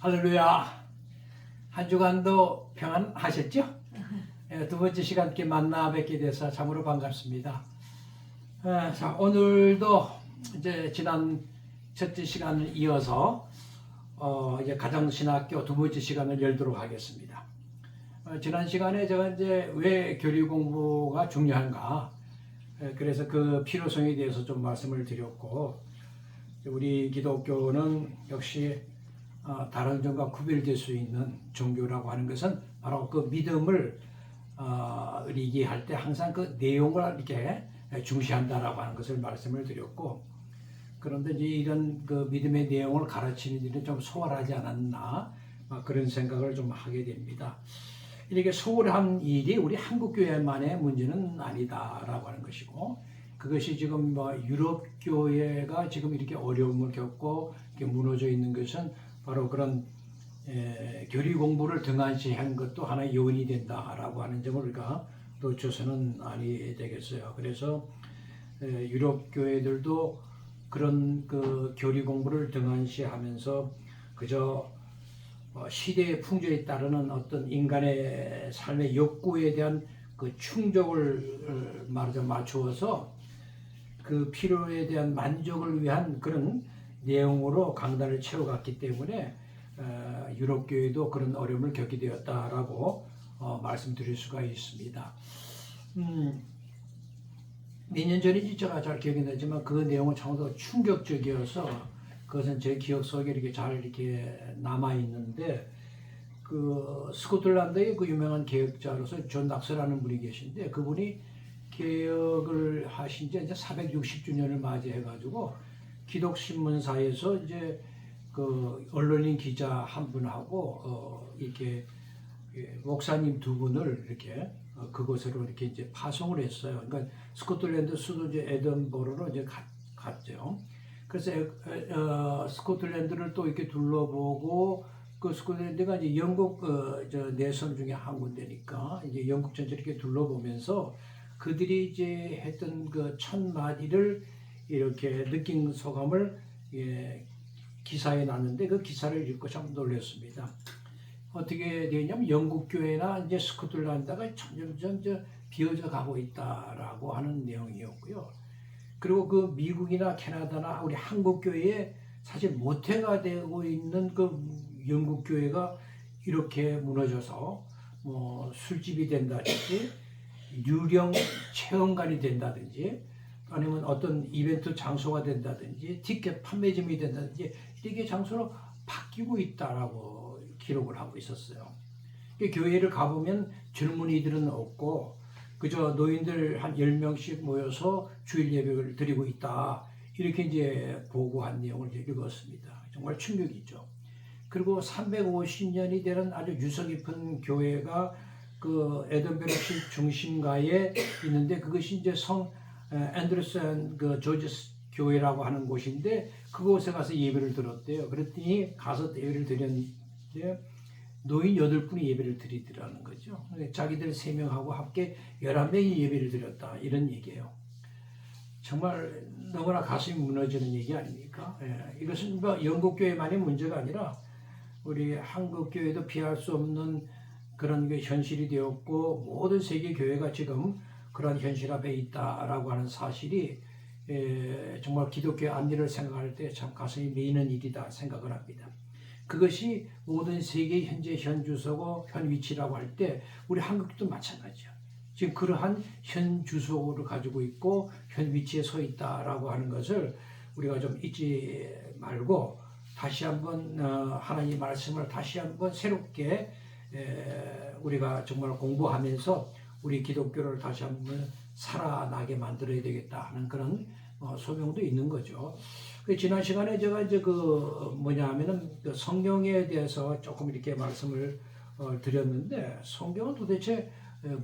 할렐루야. 한 주간도 평안하셨죠? 두 번째 시간 이렇게 만나 뵙게 돼서 참으로 반갑습니다. 자, 오늘도 이제 지난 첫째 시간을 이어서 이제 가정신학교 두 번째 시간을 열도록 하겠습니다. 지난 시간에 제가 이제 왜 교리 공부가 중요한가, 그래서 그 필요성에 대해서 좀 말씀을 드렸고, 우리 기독교는 역시 다른 종과 구별될 수 있는 종교라고 하는 것은 바로 그 믿음을 얘기할 때 항상 그 내용을 이렇게 중시한다라고 하는 것을 말씀을 드렸고, 그런데 이제 이런 그 믿음의 내용을 가르치는 일은 좀 소홀하지 않았나, 그런 생각을 좀 하게 됩니다. 이렇게 소홀한 일이 우리 한국 교회만의 문제는 아니다라고 하는 것이고, 그것이 지금 유럽 교회가 지금 이렇게 어려움을 겪고 이렇게 무너져 있는 것은 바로 그런 교리 공부를 등한시한 것도 하나의 요인이 된다라고 하는 점을 우리가 놓쳐서는 아니 되겠어요. 그래서 유럽 교회들도 그런 그 교리 공부를 등한시하면서 그저 시대의 풍조에 따르는 어떤 인간의 삶의 욕구에 대한 그 충족을 말하자면 맞추어서 그 필요에 대한 만족을 위한 그런 내용으로 강단을 채워갔기 때문에 유럽 교회도 그런 어려움을 겪게 되었다라고 말씀드릴 수가 있습니다. 몇 년 전인지 제가 잘 기억이 나지만 그 내용은 참으로 충격적이어서 그것은 제 기억 속에 이렇게 잘 이렇게 남아 있는데, 그 스코틀랜드의 그 유명한 개혁자로서 존 낙서라는 분이 계신데, 그분이 개혁을 하신 지 이제 460주년을 맞이해가지고 기독신문사에서 이제 그 언론인 기자 한 분하고 이렇게 목사님 두 분을 이렇게 그곳으로 이렇게 이제 파송을 했어요. 그러니까 스코틀랜드 수도 이제 에든버러로 이제 갔죠. 그래서 스코틀랜드를 또 이렇게 둘러보고, 그 스코틀랜드가 이제 영국 저 내선 중에 한 군데니까 이제 영국 전체를 이렇게 둘러보면서 그들이 이제 했던 그 첫 마디를 이렇게 느낀 소감을 기사에 놨는데, 그 기사를 읽고 참 놀랐습니다. 어떻게 되냐면 영국 교회나 이제 스코틀랜드가 점점 비어져 가고 있다라고 하는 내용이었고요. 그리고 그 미국이나 캐나다나 우리 한국 교회에 사실 모태가 되고 있는 그 영국 교회가 이렇게 무너져서 뭐 술집이 된다든지 유령 체험관이 된다든지 아니면 어떤 이벤트 장소가 된다든지 티켓 판매점이 된다든지 이렇게 장소로 바뀌고 있다라고 기록을 하고 있었어요. 교회를 가보면 젊은이들은 없고 그저 노인들 한 10명씩 모여서 주일 예배를 드리고 있다, 이렇게 이제 보고한 내용을 읽었습니다. 정말 충격이죠. 그리고 350년이 되는 아주 유서 깊은 교회가 그 에든버러시 중심가에 있는데, 그것이 이제 성 앤드루스 그 조지스 교회라고 하는 곳인데, 그곳에 가서 예배를 드렸대요. 그랬더니 가서 예배를 드렸는데 노인 8분이 예배를 드리더라는 거죠. 자기들 3명하고 합계 11명이 예배를 드렸다, 이런 얘기예요. 정말 너무나 가슴이 무너지는 얘기 아닙니까? 이것은 뭐 영국 교회만의 문제가 아니라 우리 한국 교회도 피할 수 없는 그런 게 현실이 되었고, 모든 세계 교회가 지금 그런 현실 앞에 있다라고 하는 사실이 정말 기독교의 앞일을 생각할 때 참 가슴이 메이는 일이다 생각을 합니다. 그것이 모든 세계의 현재 현 주소고 현 위치라고 할 때 우리 한국도 마찬가지죠. 지금 그러한 현 주소를 가지고 있고 현 위치에 서 있다라고 하는 것을 우리가 좀 잊지 말고 다시 한번 하나님 말씀을 다시 한번 새롭게 우리가 정말 공부하면서 우리 기독교를 다시 한번 살아나게 만들어야 되겠다 하는 그런 소명도 있는 거죠. 지난 시간에 제가 이제 하면은 그 성경에 대해서 조금 이렇게 말씀을 드렸는데, 성경은 도대체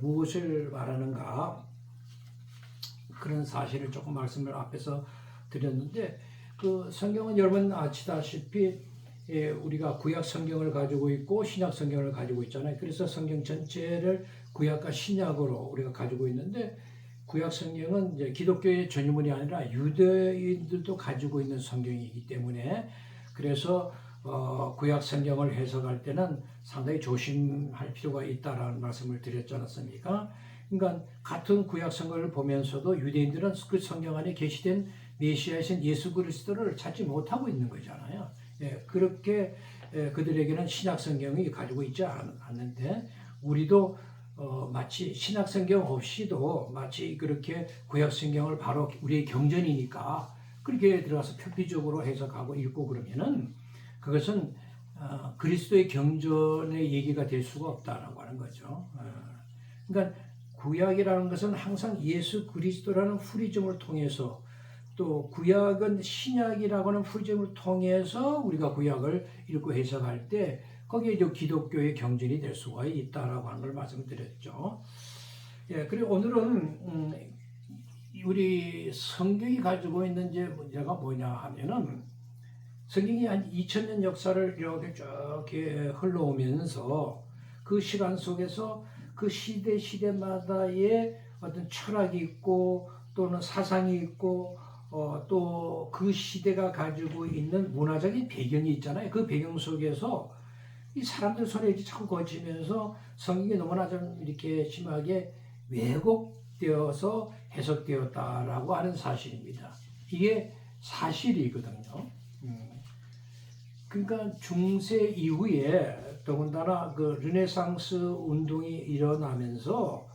무엇을 말하는가, 그런 사실을 조금 말씀을 앞에서 드렸는데, 그 성경은 여러분 아시다시피 우리가 구약 성경을 가지고 있고 신약 성경을 가지고 있잖아요. 그래서 성경 전체를 구약과 신약으로 우리가 가지고 있는데, 구약 성경은 이제 기독교의 전유물이 아니라 유대인들도 가지고 있는 성경이기 때문에, 그래서 구약 성경을 해석할 때는 상당히 조심할 필요가 있다라는 말씀을 드렸지 않았습니까? 그러니까 같은 구약 성경을 보면서도 유대인들은 그 성경 안에 계시된 메시아이신 예수 그리스도를 찾지 못하고 있는 거잖아요. 예, 그렇게 그들에게는 신약 성경이 가지고 있지 않는데 우리도 마치 신약 성경 없이도 마치 그렇게 구약 성경을 바로 우리의 경전이니까 그렇게 들어가서 표피적으로 해석하고 읽고 그러면은 그것은 그리스도의 경전의 얘기가 될 수가 없다라고 하는 거죠. 그러니까 구약이라는 것은 항상 예수 그리스도라는 후리즘을 통해서 또 구약은 신약이라고 하는 후리즘을 통해서 우리가 구약을 읽고 해석할 때 거기에 이제 기독교의 경전이 될 수가 있다라고 하는 걸 말씀드렸죠. 예, 그리고 오늘은 우리 성경이 가지고 있는 이제 문제가 뭐냐 하면은 성경이 한 2000년 역사를 이렇게 쭉 흘러오면서 그 시간 속에서 그 시대마다의 어떤 철학이 있고 또는 사상이 있고 또 그 시대가 가지고 있는 문화적인 배경이 있잖아요. 그 배경 속에서 이 사람들 손에 자꾸 거치면서 성경이 너무나 좀 이렇게 심하게 왜곡되어서 해석되었다라고 하는 사실입니다. 이게 사실이거든요. 그러니까 중세 이후에 더군다나 그 르네상스 운동이 일어나면서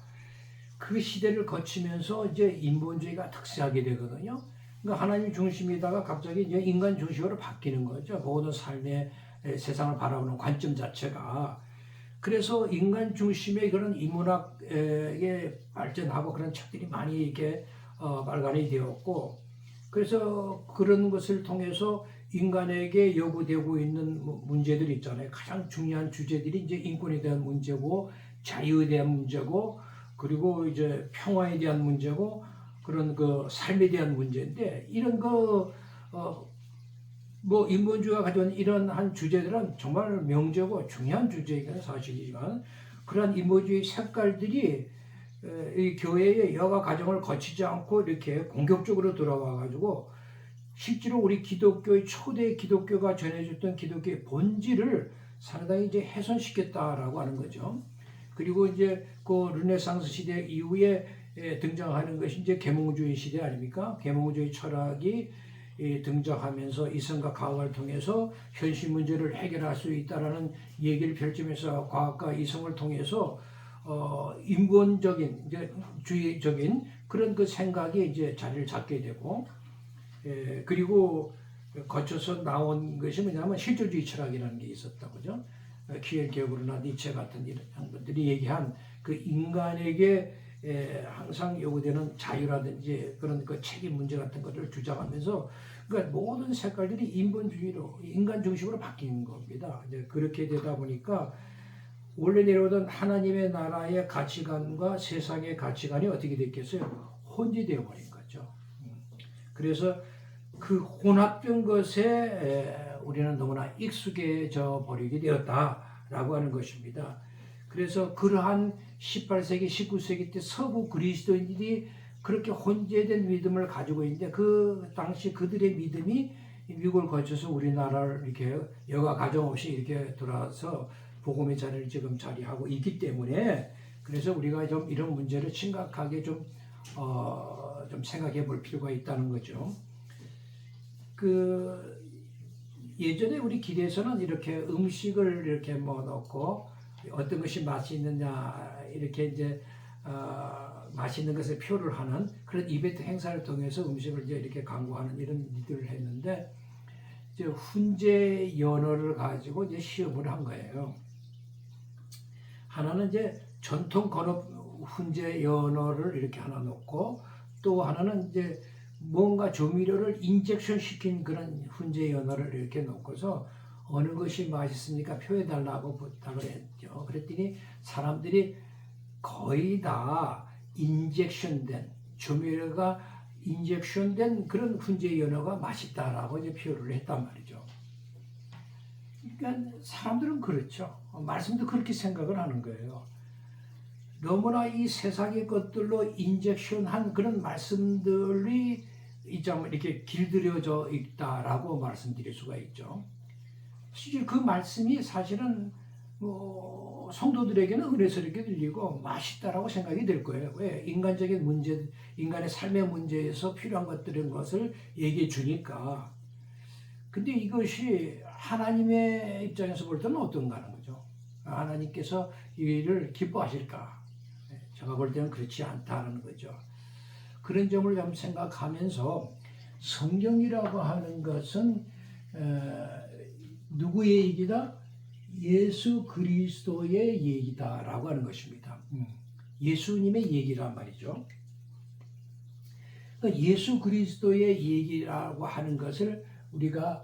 그 시대를 거치면서 이제 인본주의가 특세하게 되거든요. 그러니까 하나님 중심이다가 갑자기 이제 인간 중심으로 바뀌는 거죠. 모든 삶의 세상을 바라보는 관점 자체가. 그래서 인간 중심의 그런 인문학에 발전하고 그런 책들이 많이 이렇게 발간이 되었고, 그래서 그런 것을 통해서 인간에게 요구되고 있는 문제들이 있잖아요. 가장 중요한 주제들이 이제 인권에 대한 문제고, 자유에 대한 문제고, 그리고 이제 평화에 대한 문제고, 그런 그 삶에 대한 문제인데, 이런 뭐 인본주의가 가져온 이런 한 주제들은 정말 명제고 중요한 주제이긴 사실이지만, 그러한 인본주의 색깔들이 이 교회의 여가 과정을 거치지 않고 이렇게 공격적으로 들어와 가지고 실제로 우리 기독교의 초대 기독교가 전해줬던 기독교의 본질을 상당히 이제 훼손시켰다라고 하는 거죠. 그리고 이제 그 르네상스 시대 이후에 등장하는 것이 이제 계몽주의 시대 아닙니까? 계몽주의 철학이 등장하면서 이성과 과학을 통해서 현실 문제를 해결할 수 있다라는 얘기를 펼치면서 과학과 이성을 통해서 인본적인 이제 주의적인 그런 그 생각이 이제 자리를 잡게 되고, 그리고 거쳐서 나온 것이 뭐냐면 실존주의 철학이라는 게 있었다고 그죠? 키엘게어그르나 니체 같은 이런 분들이 얘기한 그 인간에게 항상 요구되는 자유라든지 그런 그 책임 문제 같은 것을 주장하면서 그러니까 모든 색깔들이 인본주의로 인간 중심으로 바뀐 겁니다. 이제 그렇게 되다 보니까 원래 내려오던 하나님의 나라의 가치관과 세상의 가치관이 어떻게 됐겠어요? 혼재되어 버린 거죠. 그래서 그 혼합된 것에 우리는 너무나 익숙해져 버리게 되었다라고 하는 것입니다. 그래서 그러한 18세기, 19세기 때 서구 그리스도인들이 그렇게 혼재된 믿음을 가지고 있는데 그 당시 그들의 믿음이 미국을 거쳐서 우리나라를 이렇게 여가 가정 없이 이렇게 들어와서 복음의 자리를 지금 자리하고 있기 때문에 그래서 우리가 좀 이런 문제를 심각하게 좀 생각해 볼 필요가 있다는 거죠. 그 예전에 우리 길에서는 이렇게 음식을 이렇게 뭐 넣고 어떤 것이 맛있느냐 이렇게 이제 맛있는 것을 표를 하는 그런 이벤트 행사를 통해서 음식을 이제 이렇게 광고하는 이런 일들을 했는데 이제 훈제 연어를 가지고 이제 시험을 한 거예요. 하나는 이제 전통 건업 훈제 연어를 이렇게 하나 넣고 또 하나는 이제 뭔가 조미료를 인젝션 시킨 그런 훈제 연어를 이렇게 넣고서 어느 것이 맛있습니까? 표해달라고 부탁을 했죠. 그랬더니 사람들이 거의 다 인젝션된 조미료가 인젝션된 그런 훈제 연어가 맛있다라고 이제 표현을 했단 말이죠. 그러니까 사람들은 그렇죠. 말씀도 그렇게 생각을 하는 거예요. 너무나 이 세상의 것들로 인젝션한 그런 말씀들이 이렇게 길들여져 있다라고 말씀드릴 수가 있죠. 실제 그 말씀이 사실은 성도들에게는 은혜스럽게 들리고 맛있다라고 생각이 될 거예요. 왜? 인간적인 문제, 인간의 삶의 문제에서 필요한 것을 얘기해 주니까. 근데 이것이 하나님의 입장에서 볼 때는 어떤가 하는 거죠. 하나님께서 이를 기뻐하실까? 제가 볼 때는 그렇지 않다는 거죠. 그런 점을 좀 생각하면서 성경이라고 하는 것은 누구의 얘기다? 예수 그리스도의 얘기다라고 하는 것입니다. 예수님의 얘기란 말이죠. 예수 그리스도의 얘기라고 하는 것을 우리가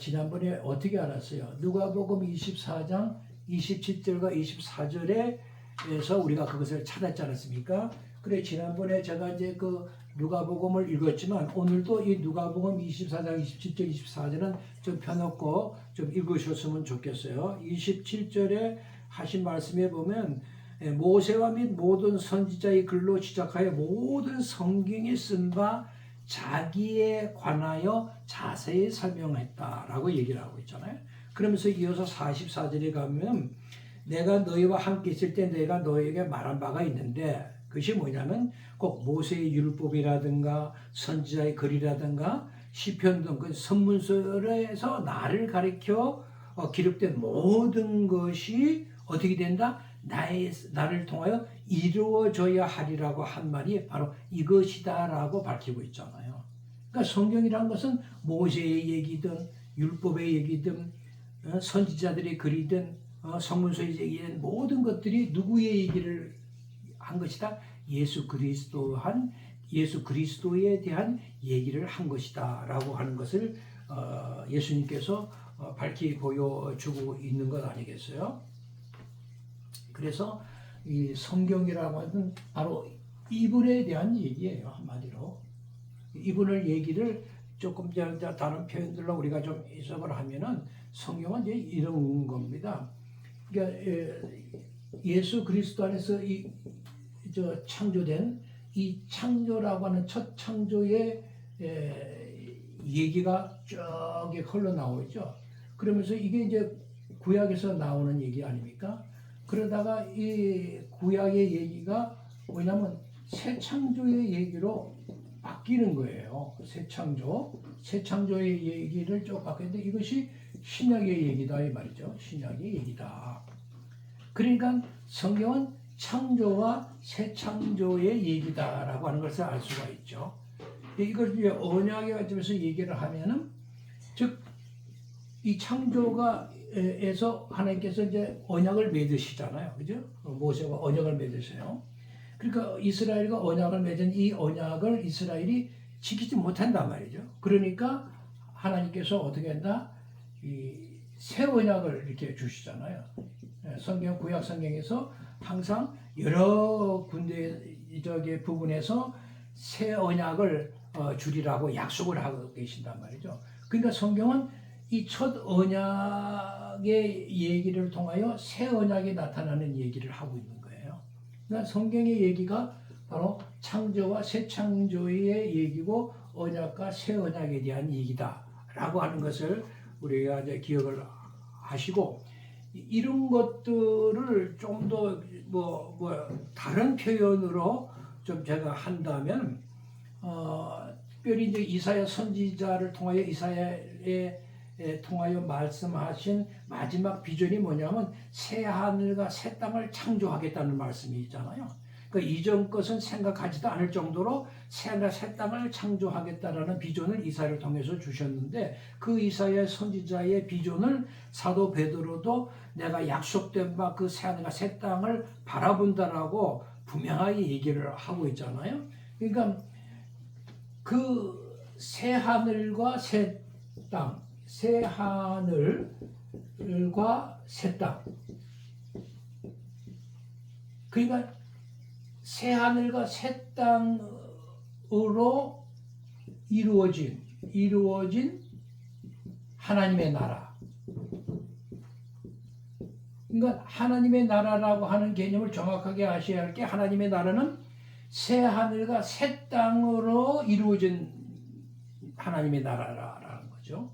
지난번에 어떻게 알았어요? 누가복음 24장 27절과 24절에서 우리가 그것을 찾았지 않았습니까? 그래, 지난번에 제가 이제 그 누가복음을 읽었지만 오늘도 이 누가복음 24장 27절 24절은 좀 펴놓고 좀 읽으셨으면 좋겠어요. 27절에 하신 말씀에 보면 모세와 및 모든 선지자의 글로 시작하여 모든 성경에 쓴 바 자기에 관하여 자세히 설명했다라고 얘기를 하고 있잖아요. 그러면서 이어서 44절에 가면 내가 너희와 함께 있을 때 내가 너희에게 말한 바가 있는데 그것이 뭐냐면 꼭 모세의 율법이라든가 선지자의 글이라든가 시편 등 그 선문서에서 나를 가리켜 기록된 모든 것이 어떻게 된다? 나를 통하여 이루어져야 하리라고 한 말이 바로 이것이다라고 밝히고 있잖아요. 그러니까 성경이라는 것은 모세의 얘기든 율법의 얘기든 선지자들의 글이든 성문서의 얘기든 모든 것들이 누구의 얘기를 한 것이다? 예수 그리스도에 대한 얘기를 한 것이다라고 하는 것을 예수님께서 밝히 보여주고 있는 것 아니겠어요? 그래서 이 성경이라고 하는 바로 이분에 대한 얘기예요. 한마디로 이분을 얘기를 조금 다른 표현들로 우리가 좀 해석을 하면은 성경은 이제 이런 겁니다. 그러니까 예수 그리스도 안에서 창조된 이 창조라고 하는 첫 창조의 얘기가 저기 흘러나오죠. 그러면서 이게 이제 구약에서 나오는 얘기 아닙니까? 그러다가 이 구약의 얘기가 뭐냐면 새 창조의 얘기로 바뀌는 거예요. 새 창조의 얘기를 쭉 바뀌는데 이것이 신약의 얘기다 이 말이죠. 신약의 얘기다. 그러니까 성경은 창조와 새 창조의 얘기다라고 하는 것을 알 수가 있죠. 이걸 이제 언약에 관점에서 얘기를 하면은 즉 이 창조가에서 하나님께서 이제 언약을 맺으시잖아요, 그죠? 모세와 언약을 맺으세요. 그러니까 이스라엘과 언약을 맺은 이 언약을 이스라엘이 지키지 못한단 말이죠. 그러니까 하나님께서 어떻게 한다? 이 새 언약을 이렇게 주시잖아요. 성경 구약 성경에서 항상 여러 군데 부분에서 새 언약을 주리라고 약속을 하고 계신단 말이죠. 그러니까 성경은 이 첫 언약의 얘기를 통하여 새 언약이 나타나는 얘기를 하고 있는 거예요. 그러니까 성경의 얘기가 바로 창조와 새 창조의 얘기고 언약과 새 언약에 대한 얘기다라고 하는 것을 우리가 이제 기억을 하시고 이런 것들을 좀 더 다른 표현으로 좀 제가 한다면 특별히 이제 이사야 선지자를 통하여 이사야에 통하여 말씀하신 마지막 비전이 뭐냐면 새 하늘과 새 땅을 창조하겠다는 말씀이 있잖아요. 그러니까 이전 것은 생각하지도 않을 정도로 새 하늘과 새 땅을 창조하겠다라는 비전을 이사야를 통해서 주셨는데 그 이사야 선지자의 비전을 사도 베드로도 내가 약속된 바 그 새 하늘과 새 땅을 바라본다라고 분명하게 얘기를 하고 있잖아요. 그러니까 그 새 하늘과 새 땅, 새 하늘과 새 땅. 그러니까 새 하늘과 새 땅으로 이루어진 하나님의 나라. 그러니까 하나님의 나라라고 하는 개념을 정확하게 아셔야 할 게 하나님의 나라는 새 하늘과 새 땅으로 이루어진 하나님의 나라라는 거죠.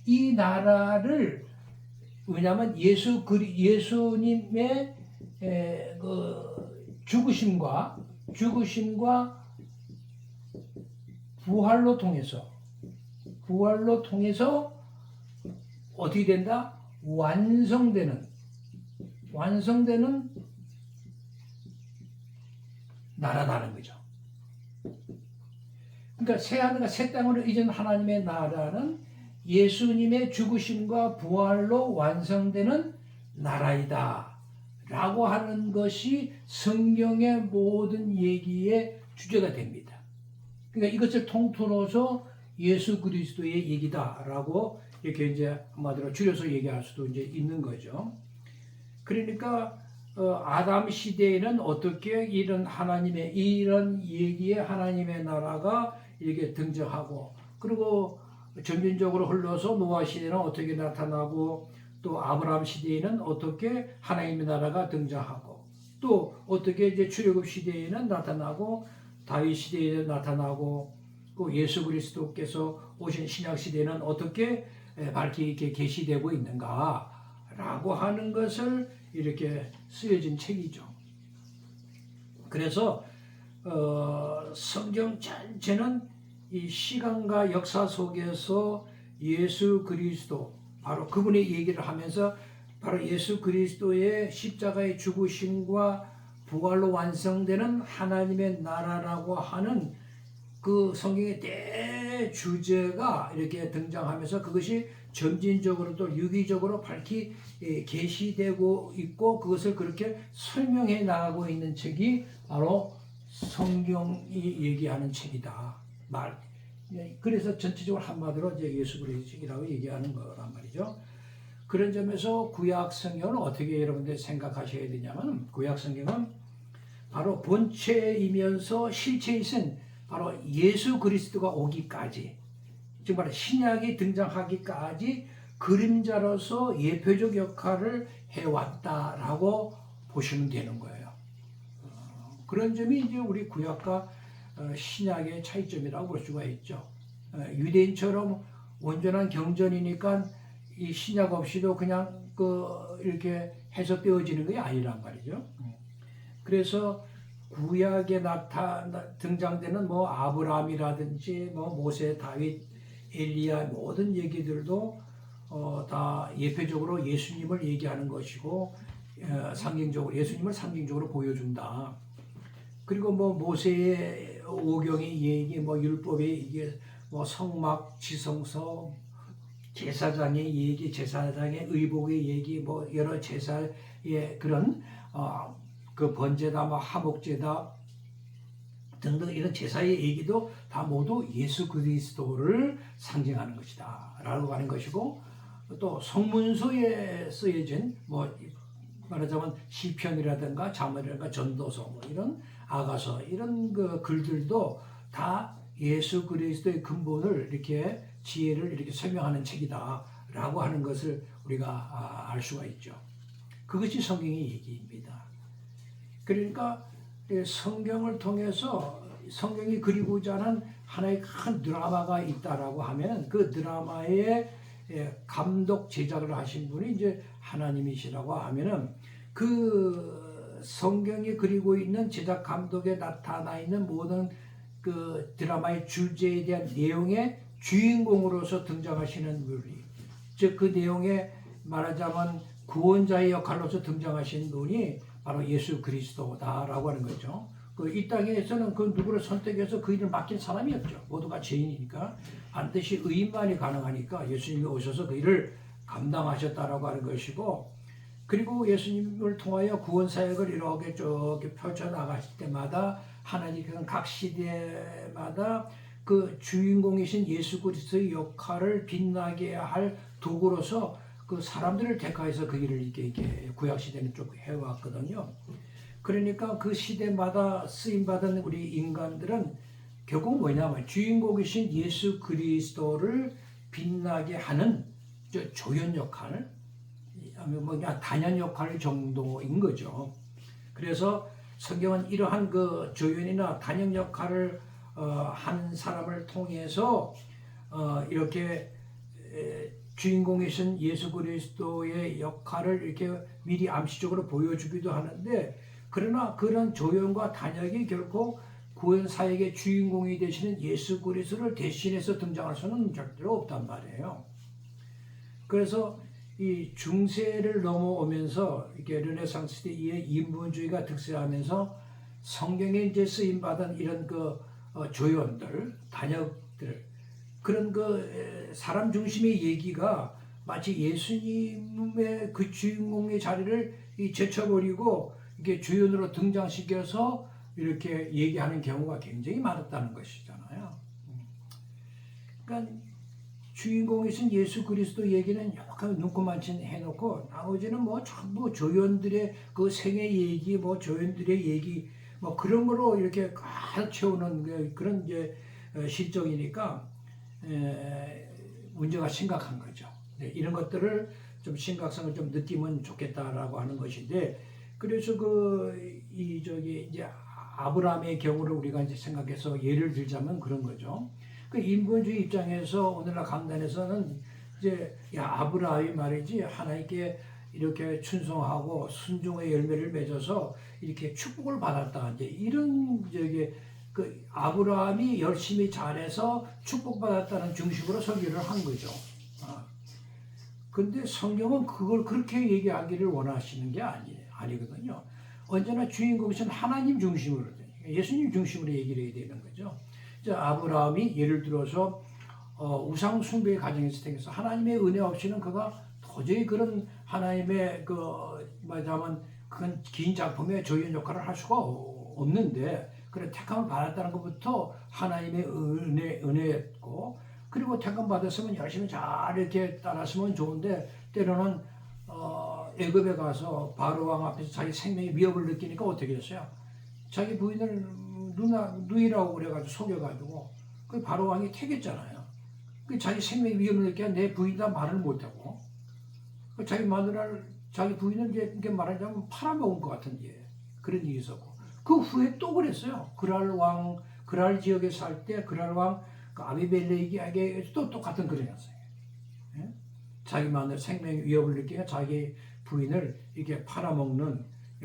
이 나라를 왜냐하면 예수님의 그 죽으심과 부활로 통해서 어떻게 된다? 완성되는 나라다는 거죠. 그러니까 새 하늘과 새 땅으로 이전 하나님의 나라는 예수님의 죽으심과 부활로 완성되는 나라이다 라고 하는 것이 성경의 모든 얘기의 주제가 됩니다. 그러니까 이것을 통틀어서 예수 그리스도의 얘기다라고 이렇게 이제 한마디로 줄여서 얘기할 수도 이제 있는 거죠. 그러니까 아담 시대에는 어떻게 이런 얘기의 하나님의 나라가 이렇게 등장하고, 그리고 점진적으로 흘러서 노아 시대는 어떻게 나타나고, 또 아브라함 시대에는 어떻게 하나님의 나라가 등장하고, 또 어떻게 이제 출애굽 시대에는 나타나고, 다윗 시대에는 나타나고, 또 예수 그리스도께서 오신 신약 시대에는 어떻게 밝히 이렇게 계시되고 있는가라고 하는 것을 이렇게 쓰여진 책이죠. 그래서 성경 전체는 이 시간과 역사 속에서 예수 그리스도, 바로 그분의 얘기를 하면서 바로 예수 그리스도의 십자가의 죽으심과 부활로 완성되는 하나님의 나라라고 하는 그 성경의 대주제가 이렇게 등장하면서 그것이 점진적으로 또 유기적으로 밝히 계시되고 있고, 그것을 그렇게 설명해 나가고 있는 책이 바로 성경이 얘기하는 책이다. 그래서 전체적으로 한마디로 이제 예수 그리스도의 책이라고 얘기하는 거란 말이죠. 그런 점에서 구약 성경을 어떻게 여러분들 생각하셔야 되냐면, 구약 성경은 바로 본체이면서 실체이신 바로 예수 그리스도가 오기까지, 즉 바로 신약이 등장하기까지 그림자로서 예표적 역할을 해왔다라고 보시면 되는 거예요. 그런 점이 이제 우리 구약과 신약의 차이점이라고 볼 수가 있죠. 유대인처럼 온전한 경전이니까 이 신약 없이도 그냥 이렇게 해석되어지는 게 아니란 말이죠. 그래서 구약에 등장되는 뭐 아브라함이라든지 뭐 모세, 다윗, 엘리야 모든 얘기들도 다 예표적으로 예수님을 얘기하는 것이고, 상징적으로 예수님을 상징적으로 보여준다. 그리고 뭐 모세의 오경의 얘기, 뭐 율법의 얘기, 뭐 성막, 지성소, 제사장의 얘기, 제사장의 의복의 얘기, 뭐 여러 제사의 그런 그 번제다, 뭐 하목제다 등등 이런 제사의 얘기도 다 모두 예수 그리스도를 상징하는 것이다 라고 하는 것이고, 또 성문서에 쓰여진 뭐 말하자면 시편이라든가 잠언이라든가 전도서, 뭐 이런 아가서, 이런 그 글들도 다 예수 그리스도의 근본을 이렇게 지혜를 이렇게 설명하는 책이다 라고 하는 것을 우리가 알 수가 있죠. 그것이 성경의 얘기입니다. 그러니까 성경을 통해서 성경이 그리고자 하는 하나의 큰 드라마가 있다라고 하면, 그 드라마의 감독 제작을 하신 분이 이제 하나님이시라고 하면은, 그 성경이 그리고 있는 제작 감독에 나타나 있는 모든 그 드라마의 주제에 대한 내용의 주인공으로서 등장하시는 분이, 즉 그 내용에 말하자면 구원자의 역할로서 등장하신 분이 바로 예수 그리스도다라고 하는 거죠. 이 땅에서는 그 누구를 선택해서 그 일을 맡긴 사람이었죠. 모두가 죄인이니까 반드시 의인만이 가능하니까 예수님이 오셔서 그 일을 감당하셨다라고 하는 것이고, 그리고 예수님을 통하여 구원 사역을 이렇게 쭉 펼쳐나가실 때마다 하나님께서는 각 시대마다 그 주인공이신 예수 그리스도의 역할을 빛나게 할 도구로서 그 사람들을 택하여서 그 일을 이렇게 구약 시대는 쭉 해왔거든요. 그러니까 그 시대마다 쓰임받은 우리 인간들은 결국 뭐냐면 주인공이신 예수 그리스도를 빛나게 하는 조연 역할, 뭐 단연 역할 정도인 거죠. 그래서 성경은 이러한 그 조연이나 단연 역할을 한 사람을 통해서 이렇게 주인공이신 예수 그리스도의 역할을 이렇게 미리 암시적으로 보여주기도 하는데, 그러나 그런 조연과 단역이 결코 구원 사역의 주인공이 되시는 예수 그리스도를 대신해서 등장할 수는 절대로 없단 말이에요. 그래서 이 중세를 넘어오면서 이렇게 르네상스 시대의 인본주의가 득세하면서 성경에 이제 쓰임 받은 이런 조연들, 단역들, 그런 사람 중심의 얘기가 마치 예수님의 그 주인공의 자리를 제쳐버리고 이렇게 주연으로 등장시켜서 이렇게 얘기하는 경우가 굉장히 많았다는 것이잖아요. 그러니까 주인공이신 예수 그리스도 얘기는 약간 눈코만치 해놓고 나머지는 뭐 전부 조연들의 그 생애 얘기, 뭐 조연들의 얘기, 뭐 그런 거로 이렇게 가득 채우는 그런 이제 실정이니까 문제가 심각한 거죠. 네, 이런 것들을 좀 심각성을 좀 느끼면 좋겠다라고 하는 것인데, 그래서 이제 아브라함의 경우를 우리가 이제 생각해서 예를 들자면 그런 거죠. 그 인본주의 입장에서 오늘날 강단에서는 이제 아브라함이 말이지 하나님께 이렇게 충성하고 순종의 열매를 맺어서 이렇게 축복을 받았다. 이제 이런 그 아브라함이 열심히 잘해서 축복받았다는 중심으로 설교를 한 거죠. 근데 성경은 그걸 그렇게 얘기하기를 원하시는 게 아니거든요. 언제나 주인공이신 하나님 중심으로, 예수님 중심으로 얘기를 해야 되는 거죠. 아브라함이 예를 들어서 우상 숭배의 가정에서 생겨서 하나님의 은혜 없이는 그가 도저히 그런 하나님의 말하자면 그건 긴 작품의 조연 역할을 할 수가 없는데, 그런 택함을 받았다는 것부터 하나님의 은혜였고, 그리고 택함 받았으면 열심히 잘 이렇게 따랐으면 좋은데, 때로는 애굽에 가서 바로 왕 앞에서 자기 생명의 위협을 느끼니까 어떻게 했어요? 자기 부인을 누이라고 그래가지고 속여가지고 그 바로 왕이 택했잖아요. 그 자기 생명의 위협을 느끼니까 내 부인이다 말을 못하고, 자기 마누라를, 자기 부인을 이렇게 말하자면 팔아먹은 것 같은 그런 일이 있었고, 그 후에 또 그랬어요. 그랄 지역에 살 때 그랄 왕 아비멜렉에게 또 똑같은 그런 현상이에요. 예? 자기 마누라 생명의 위협을 느끼니까 자기 부인을 이렇게 팔아먹는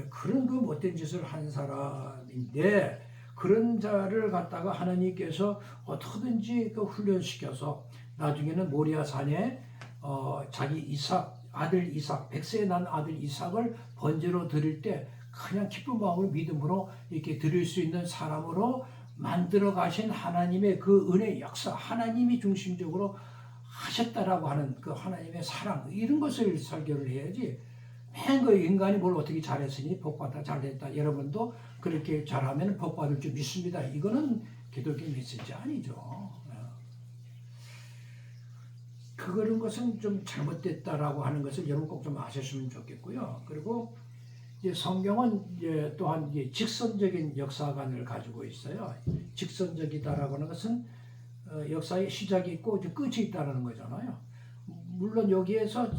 그런 못된 짓을 한 사람인데, 그런 자를 갖다가 하나님께서 어떻게든지 훈련시켜서 나중에는 모리아 산에 자기 아들 이삭, 100세에 난 아들 이삭을 번제로 드릴 때 그냥 기쁜 마음으로 믿음으로 이렇게 드릴 수 있는 사람으로 만들어 가신 하나님의 그 은혜 역사, 하나님이 중심적으로 하셨다라고 하는 그 하나님의 사랑, 이런 것을 설교를 해야지, 맨 인간이 뭘 어떻게 잘했으니 복받아 잘됐다, 여러분도 그렇게 잘하면 복받을 줄 믿습니다, 이거는 기독교 메시지 아니죠. 그런 것은 좀 잘못됐다라고 하는 것을 여러분 꼭 좀 아셨으면 좋겠고요. 그리고 이제 성경은 이제 또한 이제 직선적인 역사관을 가지고 있어요. 직선적이다라고 하는 것은 역사의 시작이 있고 끝이 있다는 거잖아요. 물론 여기에서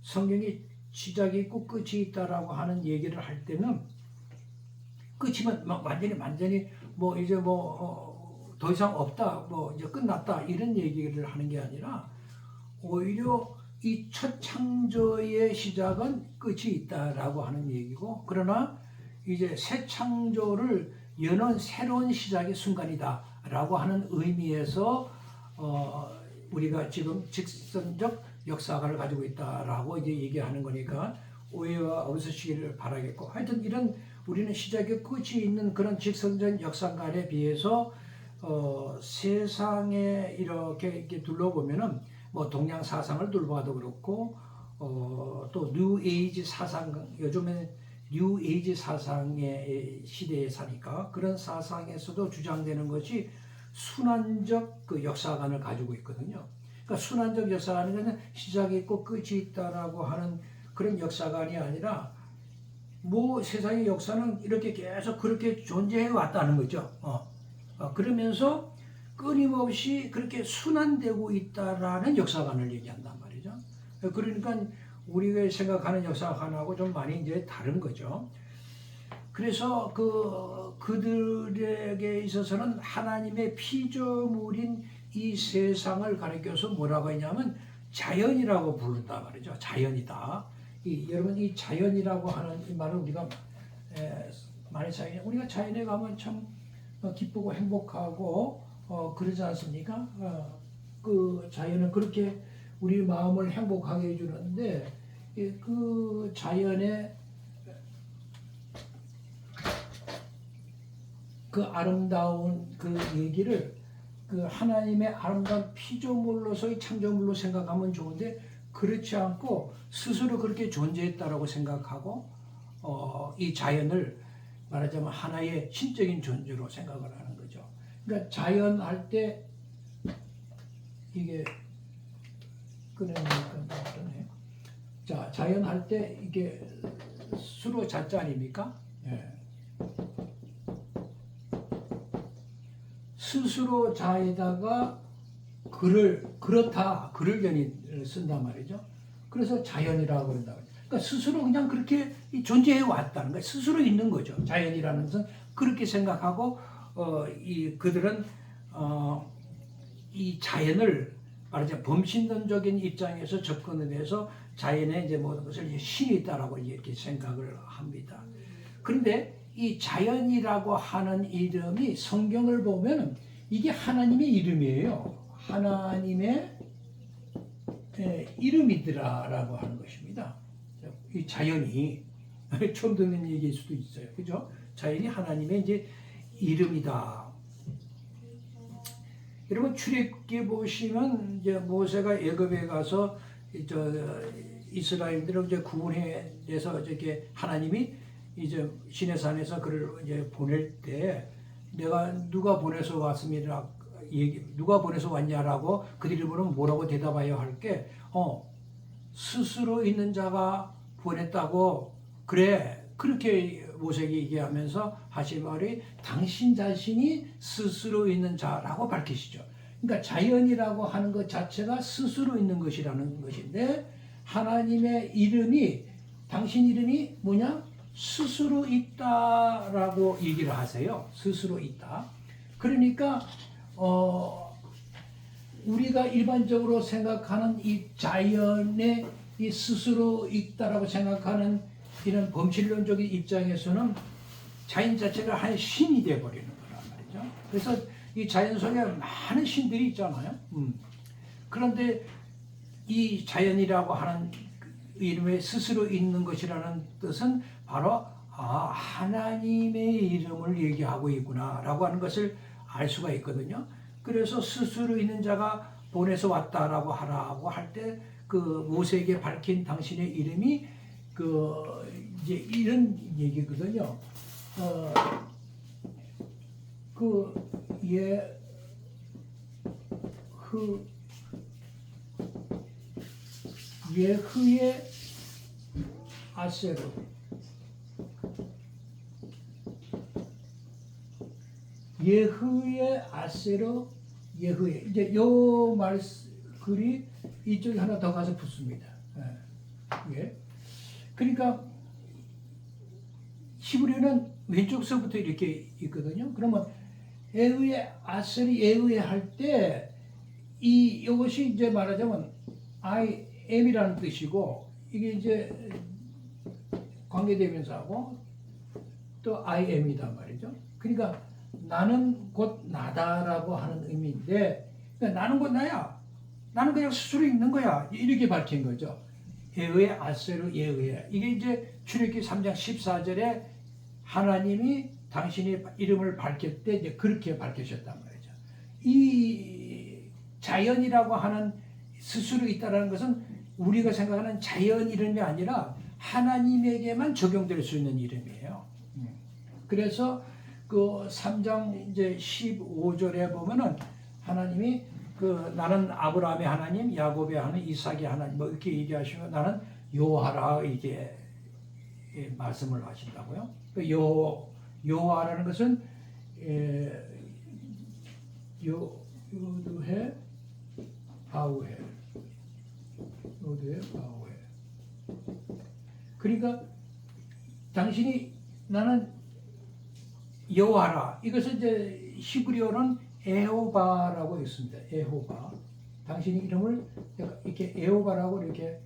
성경이 시작이 있고 끝이 있다라고 하는 얘기를 할 때는 끝이면 완전히 뭐 이제 더 이상 없다, 뭐 이제 끝났다, 이런 얘기를 하는 게 아니라, 오히려 이 첫 창조의 시작은 끝이 있다라고 하는 얘기고, 그러나 이제 새 창조를 여는 새로운 시작의 순간이다라고 하는 의미에서 우리가 지금 직선적 역사관을 가지고 있다라고 이제 얘기하는 거니까 오해가 없으시기를 바라겠고, 하여튼 이런 우리는 시작의 끝이 있는 그런 직선적 역사관에 비해서 세상에 이렇게 둘러보면은 뭐 동양 사상을 둘러봐도 그렇고, 또 뉴 에이지 사상, 요즘에 뉴 에이지 사상의 시대에 사니까 그런 사상에서도 주장되는 것이 순환적 그 역사관을 가지고 있거든요. 그러니까 순환적 역사관은 시작이 있고 끝이 있다라고 하는 그런 역사관이 아니라, 뭐 세상의 역사는 이렇게 계속 그렇게 존재해 왔다는 거죠. 그러면서 끊임없이 그렇게 순환되고 있다라는 역사관을 얘기한단 말이죠. 그러니까 우리가 생각하는 역사관하고 좀 많이 이제 다른 거죠. 그래서 그들에게 있어서는 하나님의 피조물인 이 세상을 가리켜서 뭐라고 했냐면 자연이라고 부른다 말이죠. 자연이다. 여러분 이 자연이라고 하는 이 말을 우리가 많이 사용해. 우리가 자연에 가면 참 기쁘고 행복하고 그러지 않습니까? 그 자연은 그렇게 우리 마음을 행복하게 해주는데 그 자연의 그 아름다운 그 얘기를 그 하나님의 아름다운 피조물로서의 창조물로 생각하면 좋은데 그렇지 않고 스스로 그렇게 존재했다라고 생각하고 이 자연을 말하자면 하나의 신적인 존재로 생각을 하는 거죠. 그러니까 자연 할 때 이게 끊으니까 나왔네. 자, 자연 할 때 이게 수로 자자 아닙니까? 예. 스스로 자에다가 그렇다, 그를 견인을 쓴단 말이죠. 그래서 자연이라고 그런다. 그러니까 스스로 그냥 그렇게 존재해 왔다는 거예요. 스스로 있는 거죠. 자연이라는 것은 그렇게 생각하고, 그들은, 이 자연을 말하자면 범신론적인 입장에서 접근을 해서 자연에 이제 모든 것을 이제 신이 있다라고 이렇게 생각을 합니다. 그런데 이 자연이라고 하는 이름이 성경을 보면 이게 하나님의 이름이에요. 하나님의 이름이더라라고 하는 것입니다. 이 자연이 처음 듣는 얘기일 수도 있어요. 그죠? 자연이 하나님의 이제 이름이다. 여러분 출애굽기 보시면 이제 모세가 애굽에 가서 이스라엘들을 이제 구분해서 이렇게 하나님이 이제 시내산에서 그를 이제 보낼 때 내가 누가 보내서 왔습니다. 누가 보내서 왔냐라고 그들이 물으면 뭐라고 대답하여 할게. 스스로 있는 자가 보냈다고 그래. 그렇게 모세에게 얘기하면서 하신 말이 당신 자신이 스스로 있는 자라고 밝히시죠. 그러니까 자연이라고 하는 것 자체가 스스로 있는 것이라는 것인데 하나님의 이름이 당신 이름이 뭐냐? 스스로 있다라고 얘기를 하세요. 스스로 있다. 그러니까 우리가 일반적으로 생각하는 이 자연의 이 스스로 있다라고 생각하는 이런 범실론적인 입장에서는 자연 자체가 한 신이 되어버리는 거란 말이죠. 그래서 이 자연 속에 많은 신들이 있잖아요. 그런데 이 자연이라고 하는 이름에 스스로 있는 것이라는 뜻은 바로 하나님의 이름을 얘기하고 있구나라고 하는 것을 알 수가 있거든요. 그래서 스스로 있는 자가 보내서 왔다라고 하라고 할 때 그 모세에게 밝힌 당신의 이름이 이제 이런 얘기거든요. 예흐의 아세르 예흐의 아세르 예흐의 이제 요 말 글이 이쪽에 하나 더 가서 붙습니다. 예. 그러니까 히브리어는 왼쪽서부터 이렇게 있거든요. 그러면 예흐의 아세르 예흐의 할 때 이것이 이제 말하자면 I am이라는 뜻이고 이게 이제 관계대명사하고 또 I am이다 말이죠. 그러니까 나는 곧 나다라고 하는 의미인데 그러니까 나는 곧 나야. 나는 그냥 스스로 있는 거야. 이렇게 밝힌 거죠. 예의 아세르 예의. 이게 이제 출애굽기 3장 14절에 하나님이 당신의 이름을 밝힐 때 이제 그렇게 밝히셨단 말이죠. 이 자연이라고 하는 스스로 있다라는 것은 우리가 생각하는 자연 이름이 아니라 하나님에게만 적용될 수 있는 이름이에요. 그래서 그 3장 이제 15절에 보면은 하나님이 나는 아브라함의 하나님, 야곱의 하나님, 이삭의 하나님 뭐 이렇게 얘기하시면 나는 여호와라 이게 말씀을 하신다고요. 여호와라는 것은 요드해 바우해 요드해 바우해. 그러니까 당신이 나는 여호와라. 이것은 이제 히브리어는 에호바라고 있습니다. 에호바. 당신이 이름을 이렇게 에호바라고 이렇게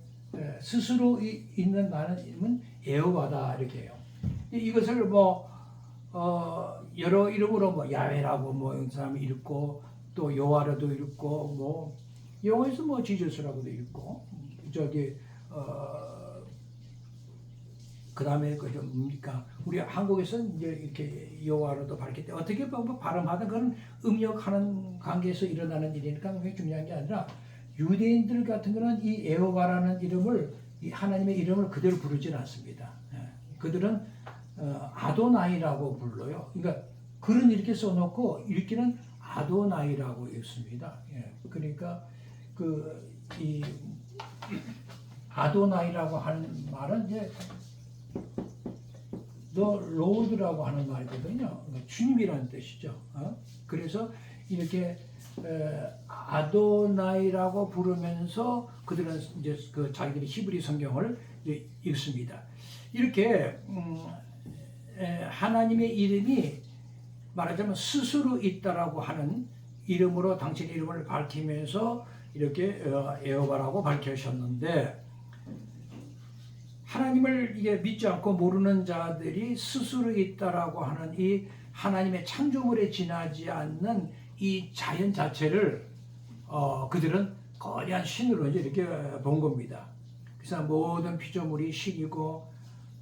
스스로 있는 나는 이름은 에호바다 이렇게 해요. 이것을 뭐 여러 이름으로 뭐 야훼라고 뭐 이 사람이 읽고 또 여호와라도 읽고 뭐 영어에서 뭐 지저스라고도 읽고 저기 그 다음에 그좀 뭡니까 우리 한국에서는 이제 이렇게 여호와로도 밝힐 때 어떻게 뭐 발음하든 그건 음력하는 관계에서 일어나는 일이니까 그게 중요한 게 아니라 유대인들 같은 거는 이 에호바라는 이름을 이 하나님의 이름을 그대로 부르지는 않습니다. 그들은 아도나이라고 불러요. 그러니까 글은 이렇게 써놓고 읽기는 아도나이라고 읽습니다. 그러니까 이 아도나이라고 하는 말은 이제 더 로드라고 하는 말이거든요. 주님이라는 뜻이죠. 그래서 이렇게 아도나이라고 부르면서 그들은 이제 그 자기들이 히브리 성경을 이제 읽습니다. 이렇게 하나님의 이름이 말하자면 스스로 있다라고 하는 이름으로 당신의 이름을 밝히면서 이렇게 에호바라고 밝히셨는데 하나님을 이게 믿지 않고 모르는 자들이 스스로 있다라고 하는 이 하나님의 창조물에 지나지 않는 이 자연 자체를 그들은 거대한 신으로 이제 이렇게 본 겁니다. 그래서 모든 피조물이 신이고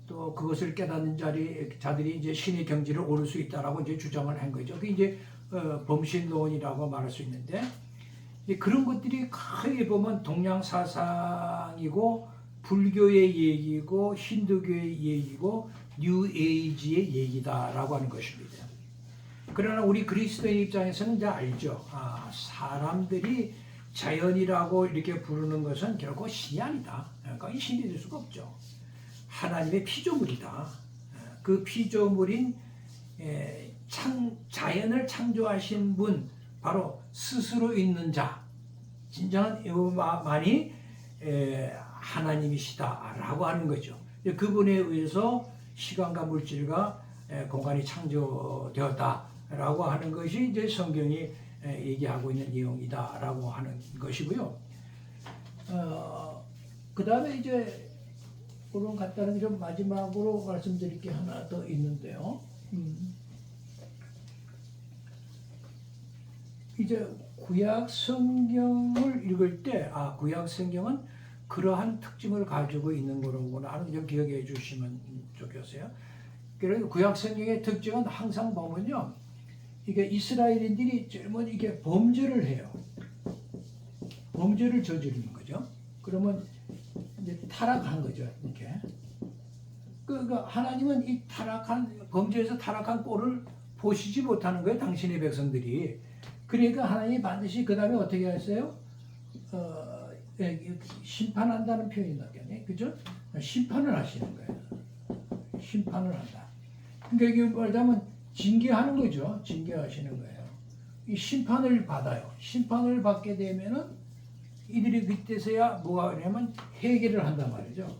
또 그것을 깨닫는 자들이 이제 신의 경지를 오를 수 있다라고 이제 주장을 한 거죠. 그게 이제 범신론이라고 말할 수 있는데 그런 것들이 거의 보면 동양 사상이고 불교의 얘기고 힌두교의 얘기고 뉴에이지의 얘기다라고 하는 것입니다. 그러나 우리 그리스도인 입장에서는 이제 알죠. 사람들이 자연이라고 이렇게 부르는 것은 결코 신이 아니다. 그러니까 신이 될 수가 없죠. 하나님의 피조물이다. 그 피조물인 자연을 창조하신 분, 바로 스스로 있는 자, 진정한 여호와만이 하나님이시다라고 하는 거죠. 그분에 의해서 시간과 물질과 공간이 창조되었다라고 하는 것이 이제 성경이 얘기하고 있는 내용이다라고 하는 것이고요. 그 다음에 이제 그런 간단하게 좀 마지막으로 말씀드릴 게 하나 더 있는데요. 이제 구약 성경을 읽을 때, 구약 성경은 그러한 특징을 가지고 있는 거로구나 하는 점 기억해 주시면 좋겠어요. 그래서 구약 성경의 특징은 항상 보면요, 이게 이스라엘인들이 젊은 이게 범죄를 해요. 범죄를 저지르는 거죠. 그러면 이제 타락한 거죠, 이렇게. 그러니까 하나님은 이 범죄에서 타락한 꼴을 보시지 못하는 거예요, 당신의 백성들이. 그러니까 하나님이 반드시 그 다음에 어떻게 하셨어요? 심판한다는 표현이 나겠네, 그죠? 심판을 하시는 거예요. 심판을 한다. 그러니까 이게 말하자면 징계하는 거죠. 징계하시는 거예요. 이 심판을 받아요. 심판을 받게 되면은 이들이 그때서야 뭐가 하냐면 회개를 한단 말이죠.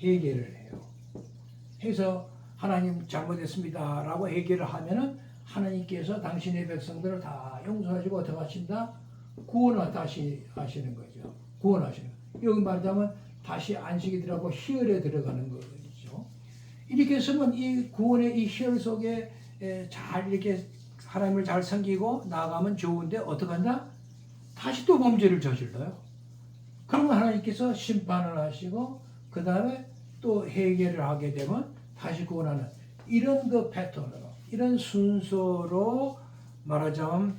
회개를 해요. 해서 하나님 잘못했습니다 라고 회개를 하면은 하나님께서 당신의 백성들을 다 용서하시고 어떻게 하신다? 구원을 다시 하시는 거죠. 구원하시는 거예요. 여기 말하자면 다시 안식이 들어가고 희열에 들어가는 거죠. 이렇게 했으면 이 구원의 이 희열 속에 잘 이렇게 하나님을 잘 섬기고 나아가면 좋은데 어떻게 한다? 다시 또 범죄를 저질러요. 그러면 하나님께서 심판을 하시고 그 다음에 또 회개를 하게 되면 다시 구원하는 이런 그 패턴으로 이런 순서로 말하자면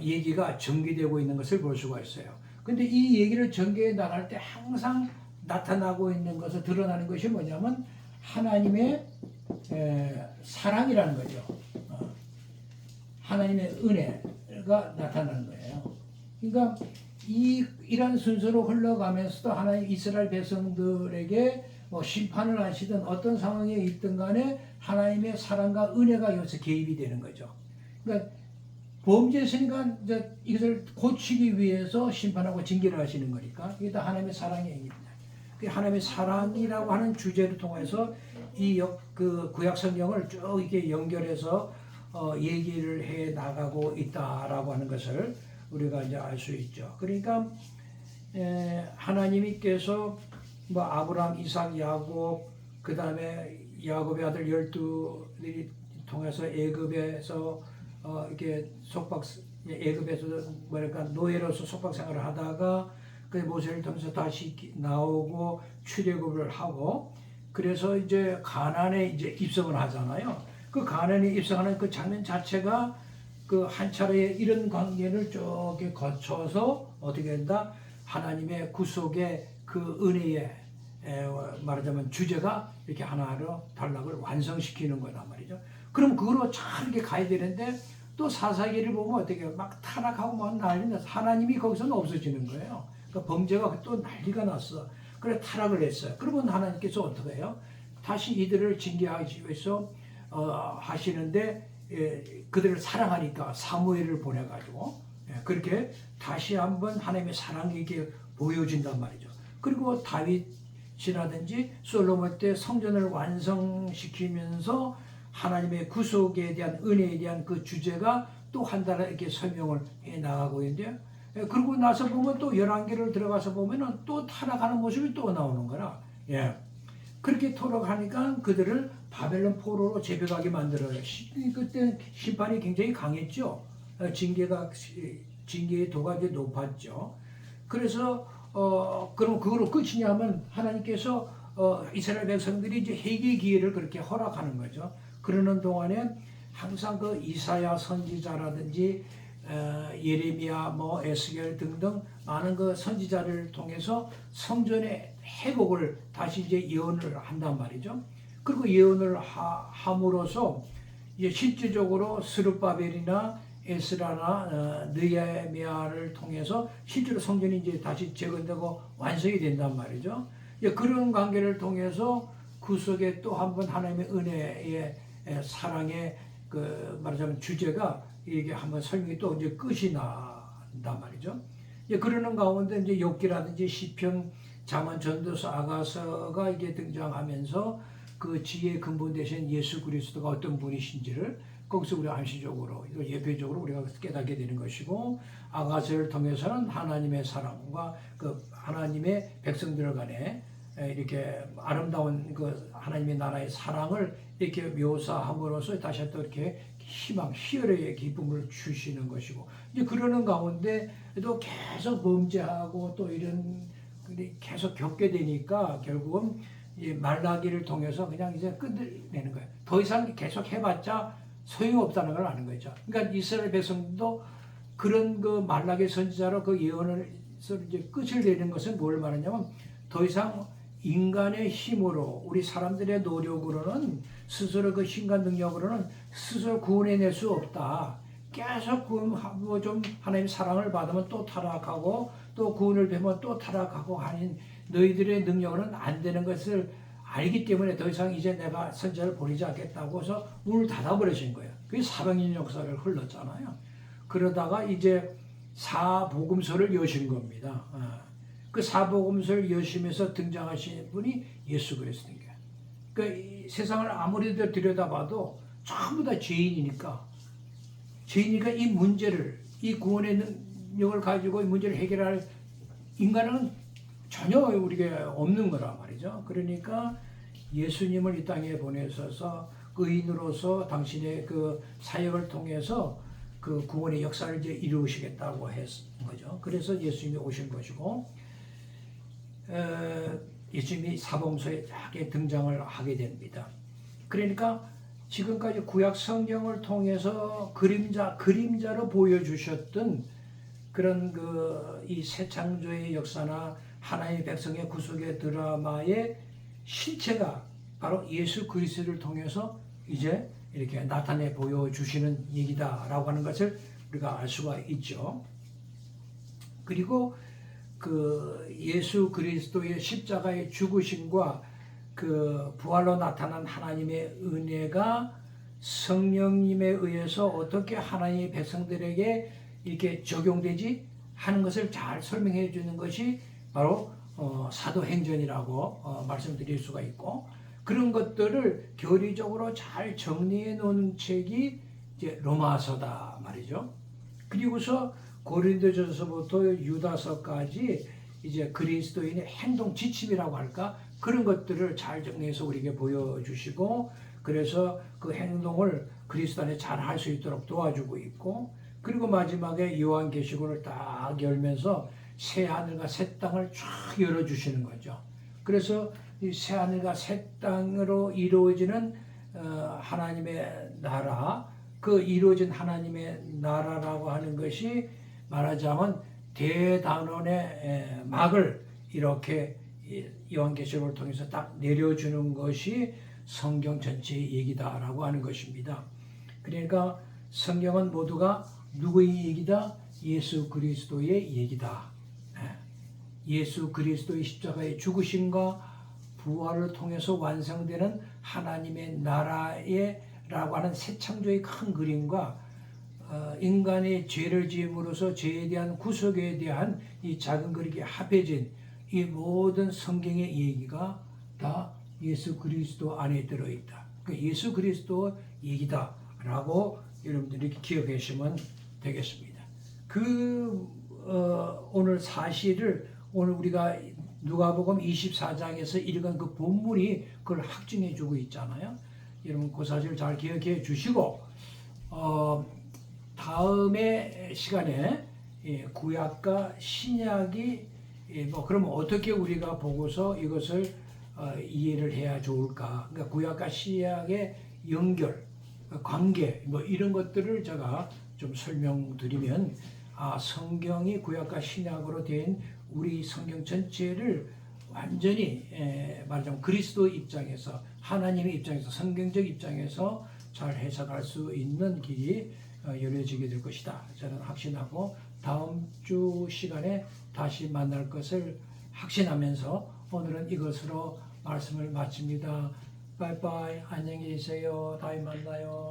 얘기가 전개되고 있는 것을 볼 수가 있어요. 근데 이 얘기를 전개해 나갈 때 항상 나타나고 있는 것을 드러나는 것이 뭐냐면 하나님의 사랑이라는 거죠. 하나님의 은혜가 나타나는 거예요. 그러니까 이런 순서로 흘러가면서도 하나님 이스라엘 백성들에게 뭐 심판을 하시든 어떤 상황에 있든 간에 하나님의 사랑과 은혜가 여기서 개입이 되는 거죠. 그러니까 범죄했으니까 이제 이것을 고치기 위해서 심판하고 징계를 하시는 거니까 이게 다 하나님의 사랑의 행위입니다. 하나님의 사랑이라고 하는 주제를 통해서 그 구약 성경을 쭉 이렇게 연결해서 얘기를 해 나가고 있다라고 하는 것을 우리가 이제 알 수 있죠. 그러니까 하나님께서 뭐 아브라함, 이삭, 야곱, 그 다음에 야곱의 아들 12들이 통해서 애굽에서 이렇게 애굽에서 뭐랄까 노예로서 속박 생활을 하다가 그 모세를 통해서 다시 나오고 출애굽을 하고 그래서 이제 가나안에 이제 입성을 하잖아요. 그 가나안에 입성하는 그 장면 자체가 그 한 차례의 이런 관계를 쭉 거쳐서 어떻게 된다? 하나님의 구속의 그 은혜의 말하자면 주제가 이렇게 하나로 단락을 완성시키는 거란 말이죠. 그럼 그걸로 잘 이렇게 가야 되는데 또 사사기를 보면 어떻게 막 타락하고 막 난리 나서 하나님이 거기서는 없어지는 거예요. 그러니까 범죄가 또 난리가 났어. 그래 타락을 했어요. 그러면 하나님께서 어떻게 해요? 다시 이들을 징계하기 위해서 하시는데 그들을 사랑하니까 사무엘을 보내가지고 그렇게 다시 한번 하나님의 사랑이 이렇게 보여진단 말이죠. 그리고 다윗이라든지 솔로몬 때 성전을 완성시키면서 하나님의 구속에 대한 은혜에 대한 그 주제가 또 한 달에 이렇게 설명을 해 나가고 있는데요. 그러고 나서 보면 또 열왕기를 들어가서 보면은 또 타락하는 모습이 또 나오는 거라. 그렇게 타락하니까 그들을 바벨론 포로로 제백하게 만들어요. 그때 심판이 굉장히 강했죠. 징계의 도가 이제 높았죠. 그래서 그럼 그걸로 끝이냐면 하나님께서 이스라엘 백성들이 이제 회개 기회를 그렇게 허락하는 거죠. 그러는 동안에 항상 그 이사야 선지자라든지 예레미야, 뭐 에스겔 등등 많은 그 선지자를 통해서 성전의 회복을 다시 이제 예언을 한단 말이죠. 그리고 예언을 함으로써 이제 실질적으로 스룹바벨이나 에스라나 느헤미야를 통해서 실제로 성전이 이제 다시 재건되고 완성이 된단 말이죠. 그런 관계를 통해서 구속에 또 한 번 하나님의 은혜의 사랑의 그 말하자면 주제가 이게 한번 설명이 또 이제 끝이 난단 말이죠. 그러는 가운데 이제 욥기라든지 시편, 잠언, 전도서, 아가서가 이게 등장하면서 그 지혜의 근본 되신 예수 그리스도가 어떤 분이신지를 거기서 우리가 암시적으로 예표적으로 우리가 깨닫게 되는 것이고 아가서를 통해서는 하나님의 사랑과 그 하나님의 백성들 간에 이렇게 아름다운 그 하나님의 나라의 사랑을 이렇게 묘사함으로써 다시 또 이렇게 희망, 희열의 기쁨을 주시는 것이고 이제 그러는 가운데도 계속 범죄하고 또 이런 계속 겪게 되니까 결국은 이 말라기를 통해서 그냥 이제 끝내는 거예요. 더 이상 계속 해봤자 소용없다는 걸 아는 거죠. 그러니까 이스라엘 백성도 그런 그 말라기 선지자로 그 예언을 이제 끝을 내는 것은 뭘 말하냐면 더 이상 인간의 힘으로 우리 사람들의 노력으로는 스스로 그 힘과 능력으로는 스스로 구원해낼 수 없다. 계속 좀 하나님 사랑을 받으면 또 타락하고 또 구원을 배우면 또 타락하고 하는 너희들의 능력으로는 안 되는 것을 알기 때문에 더 이상 이제 내가 선지자를 보내지 않겠다고 해서 문을 닫아버리신 거예요. 그게 400년 역사를 흘렀잖아요. 그러다가 이제 사복음서를 여신 겁니다. 그 사복음서를 여시면서 등장하신 분이 예수 그리스도인 거예요. 그러니까 세상을 아무리 들여다봐도 전부 다 죄인이니까 이 문제를 이 구원의 능력을 가지고 이 문제를 해결할 인간은 전혀 우리가 없는 거란 말이죠. 그러니까 예수님을 이 땅에 보내셔서 의인으로서 당신의 그 사역을 통해서 그 구원의 역사를 이제 이루시겠다고 했던 거죠. 그래서 예수님이 오신 것이고 예수님이 사복음서에 등장을 하게 됩니다. 그러니까 지금까지 구약 성경을 통해서 그림자로 보여주셨던 그런 그 이 새 창조의 역사나 하나님의 백성의 구속의 드라마의 실체가 바로 예수 그리스도를 통해서 이제 이렇게 나타내 보여주시는 얘기다라고 하는 것을 우리가 알 수가 있죠. 그리고 그 예수 그리스도의 십자가의 죽으심과 그 부활로 나타난 하나님의 은혜가 성령님에 의해서 어떻게 하나님의 백성들에게 이렇게 적용되지 하는 것을 잘 설명해 주는 것이 바로 사도행전이라고 말씀드릴 수가 있고 그런 것들을 교리적으로 잘 정리해 놓은 책이 이제 로마서다 말이죠. 그리고서 고린도전서부터 유다서까지 이제 그리스도인의 행동 지침이라고 할까? 그런 것들을 잘 정리해서 우리에게 보여주시고, 그래서 그 행동을 그리스도 안에 잘 할 수 있도록 도와주고 있고, 그리고 마지막에 요한계시록을 딱 열면서 새 하늘과 새 땅을 쫙 열어주시는 거죠. 그래서 이 새 하늘과 새 땅으로 이루어지는 하나님의 나라, 그 이루어진 하나님의 나라라고 하는 것이 말하자면 대단원의 막을 이렇게 요한계시록을 통해서 딱 내려주는 것이 성경 전체의 얘기다라고 하는 것입니다. 그러니까 성경은 모두가 누구의 얘기다? 예수 그리스도의 얘기다. 예수 그리스도의 십자가의 죽으심과 부활을 통해서 완성되는 하나님의 나라라고 하는 새 창조의 큰 그림과 인간의 죄를 지음으로써 죄에 대한 구속에 대한 이 작은 그림이 합해진 이 모든 성경의 얘기가 다 예수 그리스도 안에 들어있다. 그러니까 예수 그리스도 얘기다라고 여러분들이 기억하시면 되겠습니다. 오늘 사실을 오늘 우리가 누가복음 24장에서 읽은 그 본문이 그걸 확증해 주고 있잖아요. 여러분 그 사실을 잘 기억해 주시고 다음에 시간에 구약과 신약이 그러면 어떻게 우리가 보고서 이것을 이해를 해야 좋을까? 그러니까 구약과 신약의 연결, 관계 이런 것들을 제가 좀 설명드리면 성경이 구약과 신약으로 된 우리 성경 전체를 완전히 말하자면 그리스도 입장에서 하나님의 입장에서 성경적 입장에서 잘 해석할 수 있는 길이 열려지게 될 것이다. 저는 확신하고 다음 주 시간에 다시 만날 것을 확신하면서 오늘은 이것으로 말씀을 마칩니다. 빠이빠이. 안녕히 계세요. 다음에 만나요.